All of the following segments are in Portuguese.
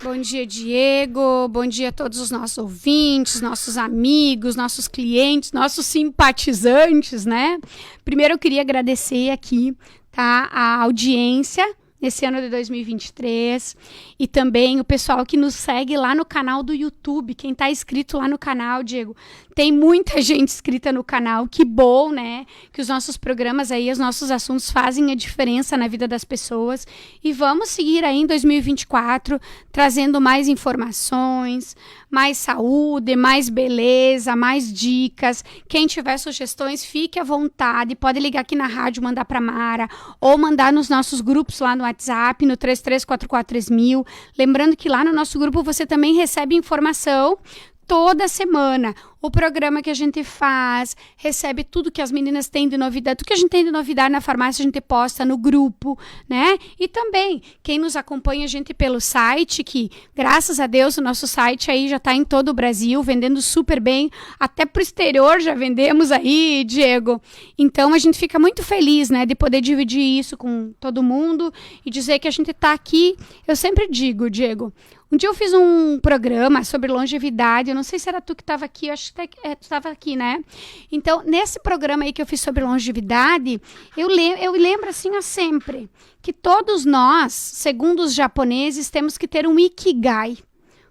Bom dia, Diego. Bom dia a todos os nossos ouvintes, nossos amigos, nossos clientes, nossos simpatizantes, né? Primeiro eu queria agradecer aqui, tá, a audiência nesse ano de 2023 e também o pessoal que nos segue lá no canal do YouTube, quem tá inscrito lá no canal, Diego, tem muita gente inscrita no canal, que bom, né, que os nossos programas aí, os nossos assuntos fazem a diferença na vida das pessoas e vamos seguir aí em 2024 trazendo mais informações, mais saúde, mais beleza, mais dicas. Quem tiver sugestões, fique à vontade, pode ligar aqui na rádio, mandar para Mara ou mandar nos nossos grupos lá no WhatsApp, no 33443000. Lembrando que lá no nosso grupo você também recebe informação toda semana. O programa que a gente faz, recebe tudo que as meninas têm de novidade, tudo que a gente tem de novidade na farmácia a gente posta no grupo, né? E também, quem nos acompanha a gente pelo site, que graças a Deus o nosso site aí já está em todo o Brasil, vendendo super bem, até pro exterior já vendemos aí, Diego. Então a gente fica muito feliz, né, de poder dividir isso com todo mundo e dizer que a gente está aqui. Eu sempre digo, Diego, um dia eu fiz um programa sobre longevidade, eu não sei se era tu que estava aqui, eu acho que tu estava aqui, né? Então, nesse programa aí que eu fiz sobre longevidade, eu lembro assim, sempre, que todos nós, segundo os japoneses, temos que ter um ikigai.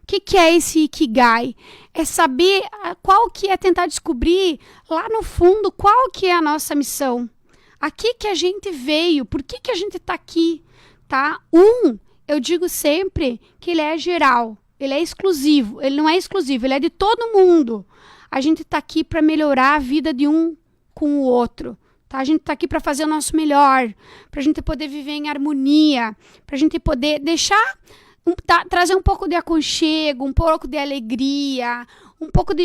O que é esse ikigai? É saber qual que é, tentar descobrir lá no fundo qual que é a nossa missão. Aqui que a gente veio, por que a gente está aqui, tá? Eu digo sempre que ele é geral, ele é exclusivo, ele não é exclusivo, ele é de todo mundo. A gente está aqui para melhorar a vida de um com o outro, tá? A gente está aqui para fazer o nosso melhor, para a gente poder viver em harmonia, para a gente poder trazer um pouco de aconchego, um pouco de alegria,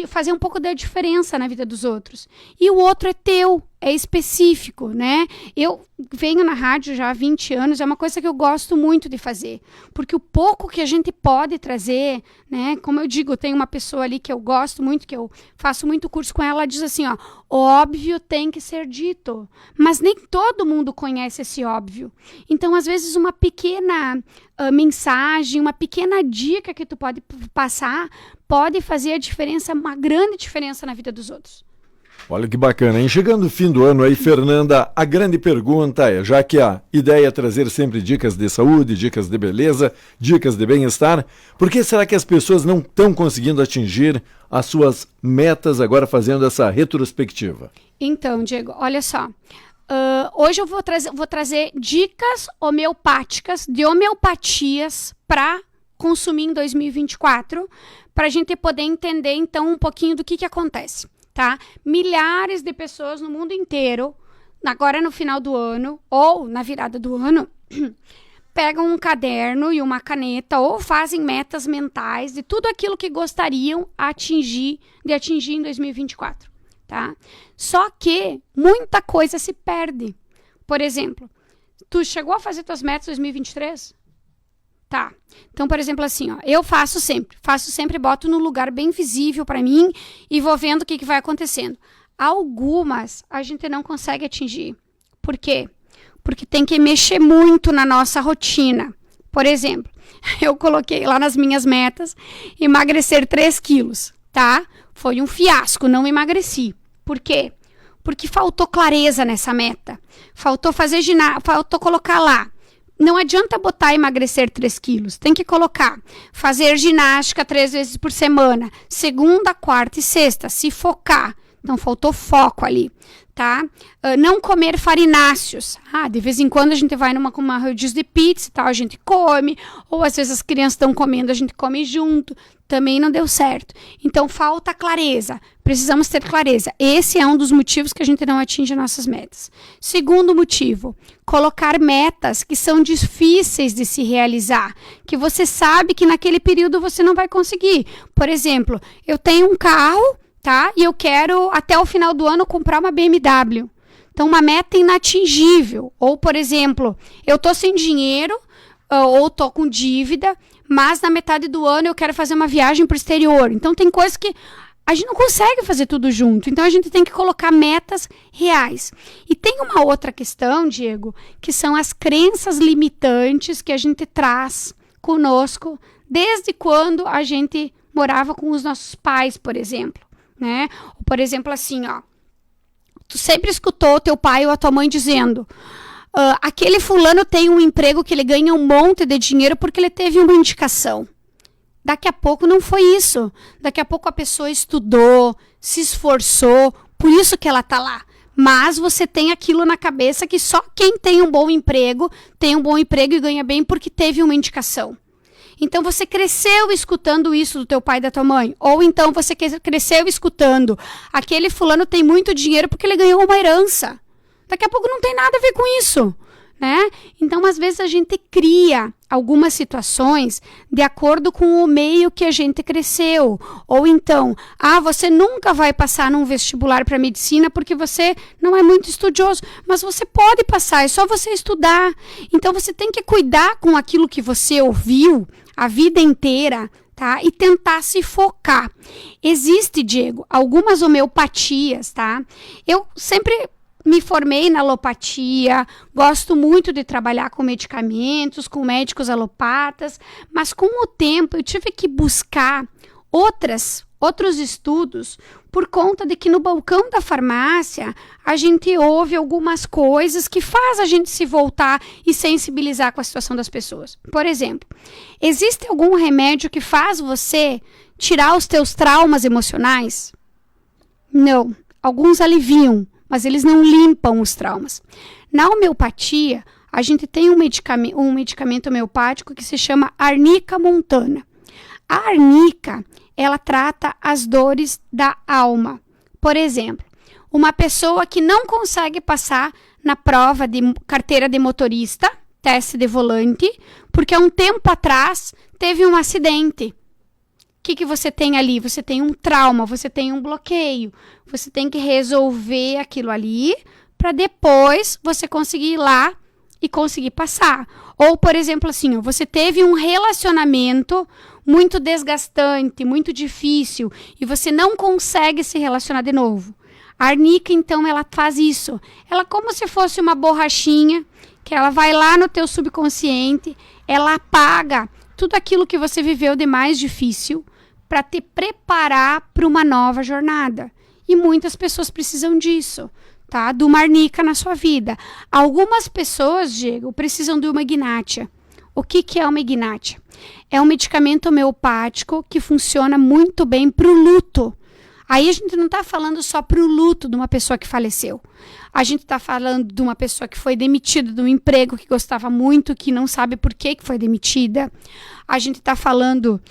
fazer um pouco da diferença na vida dos outros. E o outro é teu, é específico, né? Eu venho na rádio já há 20 anos, é uma coisa que eu gosto muito de fazer, porque o pouco que a gente pode trazer, né? Como eu digo, tem uma pessoa ali que eu gosto muito, que eu faço muito curso com ela, diz assim, ó, óbvio tem que ser dito, mas nem todo mundo conhece esse óbvio. Então, às vezes, uma pequena mensagem, uma pequena dica que tu pode passar, pode fazer a diferença, uma grande diferença na vida dos outros. Olha que bacana, hein? Chegando o fim do ano aí, Fernanda, a grande pergunta é, já que a ideia é trazer sempre dicas de saúde, dicas de beleza, dicas de bem-estar, por que será que as pessoas não estão conseguindo atingir as suas metas agora fazendo essa retrospectiva? Então, Diego, olha só, hoje eu vou trazer dicas homeopáticas, de homeopatias para consumir em 2024, para a gente poder entender, então, um pouquinho do que acontece. Tá? Milhares de pessoas no mundo inteiro, agora no final do ano, ou na virada do ano, pegam um caderno e uma caneta, ou fazem metas mentais de tudo aquilo que gostariam de atingir em 2024. Tá? Só que muita coisa se perde. Por exemplo, tu chegou a fazer tuas metas 2023? Tá, então, por exemplo, assim, ó, eu faço sempre, boto num lugar bem visível para mim e vou vendo o que vai acontecendo. Algumas a gente não consegue atingir. Por quê? Porque tem que mexer muito na nossa rotina. Por exemplo, eu coloquei lá nas minhas metas emagrecer 3 quilos, tá? Foi um fiasco, não emagreci. Por quê? Porque faltou clareza nessa meta. Faltou faltou colocar lá. Não adianta botar emagrecer 3 quilos. Tem que colocar. Fazer ginástica 3 vezes por semana. Segunda, quarta e sexta. Se focar. Então, faltou foco ali. Tá? Não comer farináceos. De vez em quando a gente vai numa rodízio de pizza e tal, a gente come. Ou às vezes as crianças estão comendo, a gente come junto. Também não deu certo. Então, falta clareza. Precisamos ter clareza. Esse é um dos motivos que a gente não atinge nossas metas. Segundo motivo, colocar metas que são difíceis de se realizar. Que você sabe que naquele período você não vai conseguir. Por exemplo, eu tenho um carro, tá? E eu quero, até o final do ano, comprar uma BMW. Então, uma meta inatingível. Ou, por exemplo, eu tô sem dinheiro, ou tô com dívida, mas na metade do ano eu quero fazer uma viagem para o exterior. Então, tem coisas que a gente não consegue fazer tudo junto. Então, a gente tem que colocar metas reais. E tem uma outra questão, Diego, que são as crenças limitantes que a gente traz conosco desde quando a gente morava com os nossos pais, por exemplo, né? Ou, por exemplo, assim, ó, tu sempre escutou teu pai ou a tua mãe dizendo, aquele fulano tem um emprego que ele ganha um monte de dinheiro porque ele teve uma indicação. Daqui a pouco não foi isso. Daqui a pouco a pessoa estudou, se esforçou, por isso que ela tá lá. Mas você tem aquilo na cabeça que só quem tem um bom emprego e ganha bem porque teve uma indicação. Então você cresceu escutando isso do teu pai e da tua mãe. Ou então você cresceu escutando, aquele fulano tem muito dinheiro porque ele ganhou uma herança. Daqui a pouco não tem nada a ver com isso, né? Então, às vezes, a gente cria algumas situações de acordo com o meio que a gente cresceu. Ou então, você nunca vai passar num vestibular para medicina porque você não é muito estudioso. Mas você pode passar, é só você estudar. Então, você tem que cuidar com aquilo que você ouviu a vida inteira, tá? E tentar se focar. Existe, Diego, algumas homeopatias, tá? Eu sempre me formei na alopatia, gosto muito de trabalhar com medicamentos, com médicos alopatas, mas com o tempo eu tive que buscar outros estudos por conta de que no balcão da farmácia a gente ouve algumas coisas que faz a gente se voltar e sensibilizar com a situação das pessoas. Por exemplo, existe algum remédio que faz você tirar os teus traumas emocionais? Não. Alguns aliviam, mas eles não limpam os traumas. Na homeopatia, a gente tem um medicamento homeopático que se chama arnica montana. A arnica, ela trata as dores da alma. Por exemplo, uma pessoa que não consegue passar na prova de carteira de motorista, teste de volante, porque há um tempo atrás teve um acidente. O que você tem ali? Você tem um trauma, você tem um bloqueio. Você tem que resolver aquilo ali para depois você conseguir ir lá e conseguir passar. Ou, por exemplo, assim, você teve um relacionamento muito desgastante, muito difícil e você não consegue se relacionar de novo. A arnica, então, ela faz isso. Ela é como se fosse uma borrachinha que ela vai lá no teu subconsciente, ela apaga tudo aquilo que você viveu de mais difícil para te preparar para uma nova jornada. E muitas pessoas precisam disso, tá? De uma arnica na sua vida. Algumas pessoas, Diego, precisam de uma ignátia. O que é uma ignátia? É um medicamento homeopático que funciona muito bem para o luto. Aí a gente não está falando só para o luto de uma pessoa que faleceu. A gente está falando de uma pessoa que foi demitida de um emprego que gostava muito, que não sabe por que foi demitida. A gente está falando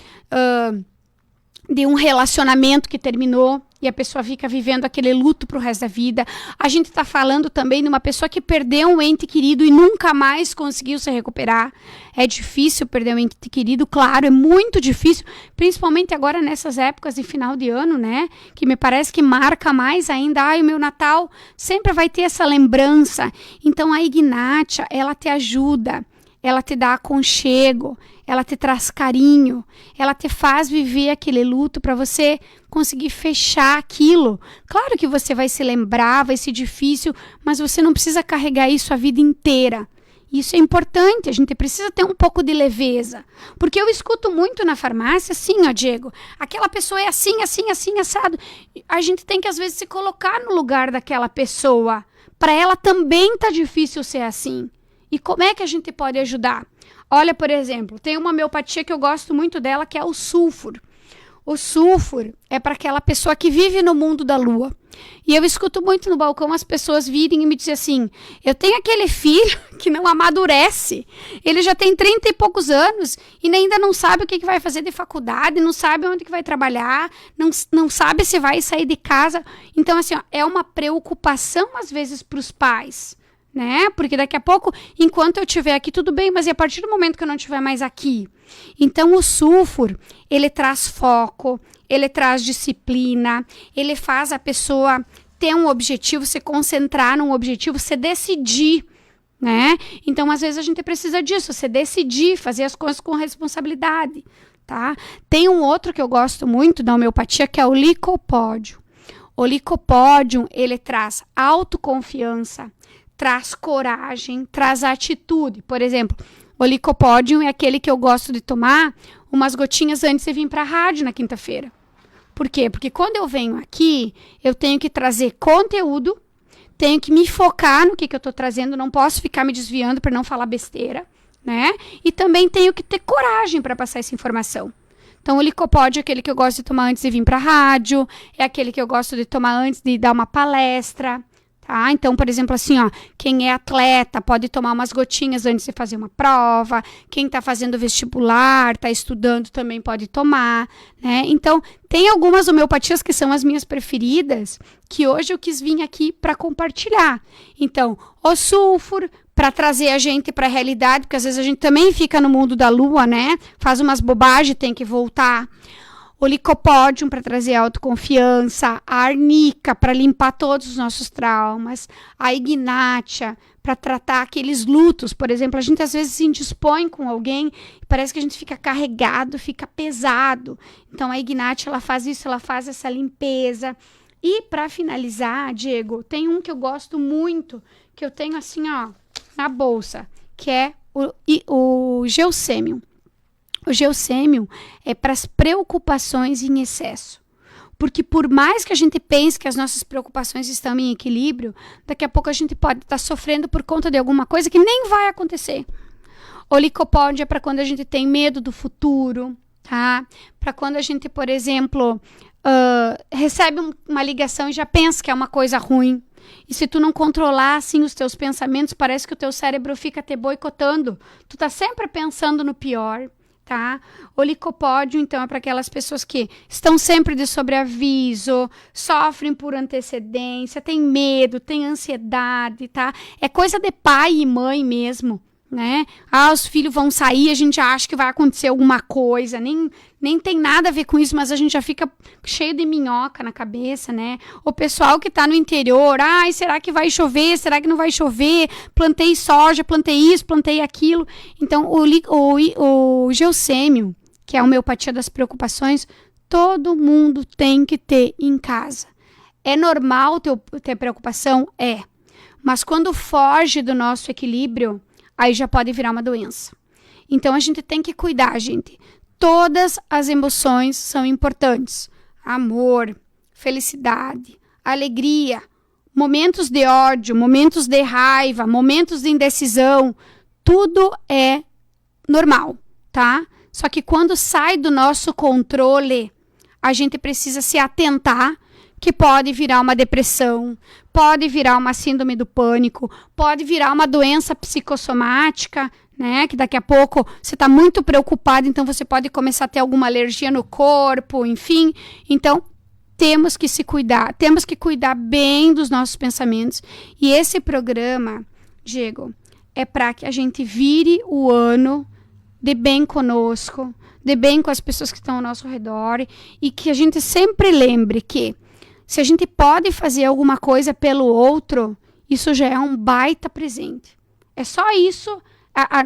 de um relacionamento que terminou e a pessoa fica vivendo aquele luto pro resto da vida. A gente está falando também de uma pessoa que perdeu um ente querido e nunca mais conseguiu se recuperar. É difícil perder um ente querido, claro, é muito difícil, principalmente agora nessas épocas de final de ano, né? Que me parece que marca mais ainda. O meu Natal sempre vai ter essa lembrança. Então a ignátia, ela te ajuda, ela te dá aconchego, ela te traz carinho, ela te faz viver aquele luto para você conseguir fechar aquilo. Claro que você vai se lembrar, vai ser difícil, mas você não precisa carregar isso a vida inteira. Isso é importante, a gente precisa ter um pouco de leveza. Porque eu escuto muito na farmácia, assim, Diego, aquela pessoa é assim, assim, assim, assado. A gente tem que, às vezes, se colocar no lugar daquela pessoa. Para ela também tá difícil ser assim. E como é que a gente pode ajudar? Olha, por exemplo, tem uma homeopatia que eu gosto muito dela, que é o sulfur. O sulfur é para aquela pessoa que vive no mundo da lua. E eu escuto muito no balcão as pessoas virem e me dizem assim, eu tenho aquele filho que não amadurece. Ele já tem 30 e poucos anos e ainda não sabe o que vai fazer de faculdade, não sabe onde que vai trabalhar, não sabe se vai sair de casa. Então, assim, é uma preocupação, às vezes, para os pais, né? Porque daqui a pouco, enquanto eu estiver aqui, tudo bem, mas e a partir do momento que eu não estiver mais aqui? Então, o sulfur, ele traz foco, ele traz disciplina, ele faz a pessoa ter um objetivo, se concentrar num objetivo, se decidir, né? Então, às vezes, a gente precisa disso, se decidir, fazer as coisas com responsabilidade, tá? Tem um outro que eu gosto muito da homeopatia, que é o licopódio. O licopódio, ele traz autoconfiança, traz coragem, traz atitude. Por exemplo, o licopódio é aquele que eu gosto de tomar umas gotinhas antes de vir para a rádio na quinta-feira. Por quê? Porque quando eu venho aqui, eu tenho que trazer conteúdo, tenho que me focar no que eu estou trazendo, não posso ficar me desviando para não falar besteira, né? E também tenho que ter coragem para passar essa informação. Então, o Licopod é aquele que eu gosto de tomar antes de vir para a rádio, é aquele que eu gosto de tomar antes de dar uma palestra, tá? Então, por exemplo, assim, ó, quem é atleta pode tomar umas gotinhas antes de fazer uma prova, quem está fazendo vestibular, está estudando também pode tomar, né? Então, tem algumas homeopatias que são as minhas preferidas, que hoje eu quis vir aqui para compartilhar. Então, o sulfur, para trazer a gente para a realidade, porque às vezes a gente também fica no mundo da lua, né? Faz umas bobagens, tem que voltar. O licopódium para trazer autoconfiança, a arnica para limpar todos os nossos traumas, a ignátia para tratar aqueles lutos. Por exemplo, a gente às vezes se indispõe com alguém e parece que a gente fica carregado, fica pesado. Então a ignátia, ela faz isso, ela faz essa limpeza. E para finalizar, Diego, tem um que eu gosto muito, que eu tenho assim, ó, na bolsa, que é o Geossemium. O Geossemium é para as preocupações em excesso. Porque por mais que a gente pense que as nossas preocupações estão em equilíbrio, daqui a pouco a gente pode estar sofrendo por conta de alguma coisa que nem vai acontecer. O licopódio é para quando a gente tem medo do futuro, tá? Para quando a gente, por exemplo, recebe uma ligação e já pensa que é uma coisa ruim. E se tu não controlar, assim, os teus pensamentos, parece que o teu cérebro fica te boicotando. Tu tá sempre pensando no pior, tá? O licopódio, então, é para aquelas pessoas que estão sempre de sobreaviso, sofrem por antecedência, têm medo, têm ansiedade, tá? É coisa de pai e mãe mesmo, né? Ah, os filhos vão sair, a gente acha que vai acontecer alguma coisa, nem tem nada a ver com isso, mas a gente já fica cheio de minhoca na cabeça, né? O pessoal que tá no interior, ai, será que vai chover? Será que não vai chover? Plantei soja, plantei isso, plantei aquilo. Então, o Geossemium, que é a homeopatia das preocupações, todo mundo tem que ter em casa. É normal ter preocupação? É. Mas quando foge do nosso equilíbrio, aí já pode virar uma doença. Então, a gente tem que cuidar, gente. Todas as emoções são importantes. Amor, felicidade, alegria, momentos de ódio, momentos de raiva, momentos de indecisão. Tudo é normal, tá? Só que quando sai do nosso controle, a gente precisa se atentar que pode virar uma depressão, pode virar uma síndrome do pânico, pode virar uma doença psicossomática, né? Que daqui a pouco você está muito preocupado, então você pode começar a ter alguma alergia no corpo, enfim. Então, temos que se cuidar, temos que cuidar bem dos nossos pensamentos. E esse programa, Diego, é para que a gente vire o ano de bem conosco, de bem com as pessoas que estão ao nosso redor e que a gente sempre lembre que se a gente pode fazer alguma coisa pelo outro, isso já é um baita presente. É só isso,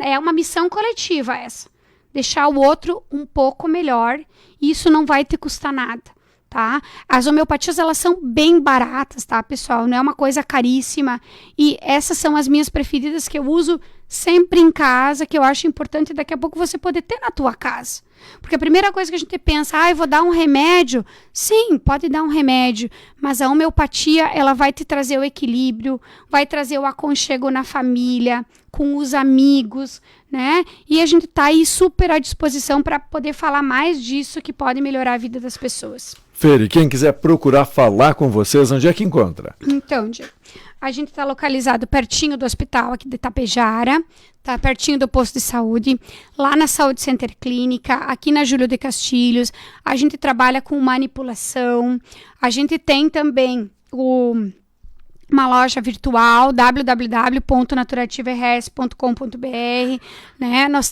é uma missão coletiva essa. Deixar o outro um pouco melhor, e isso não vai te custar nada, tá? As homeopatias, elas são bem baratas, tá, pessoal? Não é uma coisa caríssima. E essas são as minhas preferidas que eu uso sempre em casa, que eu acho importante daqui a pouco você poder ter na tua casa. Porque a primeira coisa que a gente pensa, eu vou dar um remédio. Sim, pode dar um remédio, mas a homeopatia, ela vai te trazer o equilíbrio, vai trazer o aconchego na família, com os amigos, né? E a gente tá aí super à disposição para poder falar mais disso que pode melhorar a vida das pessoas. Feri, quem quiser procurar falar com vocês, onde é que encontra? Então, Diego, a gente está localizado pertinho do hospital aqui de Itapejara, tá pertinho do posto de saúde, lá na Saúde Center Clínica, aqui na Júlio de Castilhos. A gente trabalha com manipulação, a gente tem também uma loja virtual, www.naturativaRS.com.br, né? Nós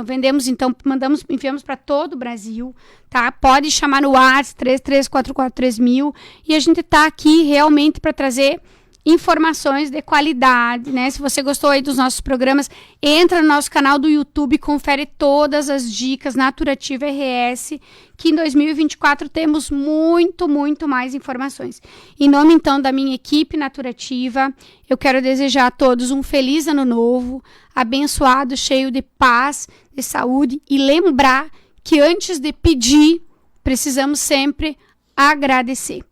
vendemos, então, enviamos para todo o Brasil, tá? Pode chamar no WhatsApp 33443000 e a gente tá aqui realmente para trazer informações de qualidade, né? Se você gostou aí dos nossos programas, entra no nosso canal do YouTube, confere todas as dicas Naturativa RS, que em 2024 temos muito mais informações. Em nome, então, da minha equipe Naturativa, eu quero desejar a todos um feliz ano novo, abençoado, cheio de paz, de saúde, e lembrar que antes de pedir, precisamos sempre agradecer.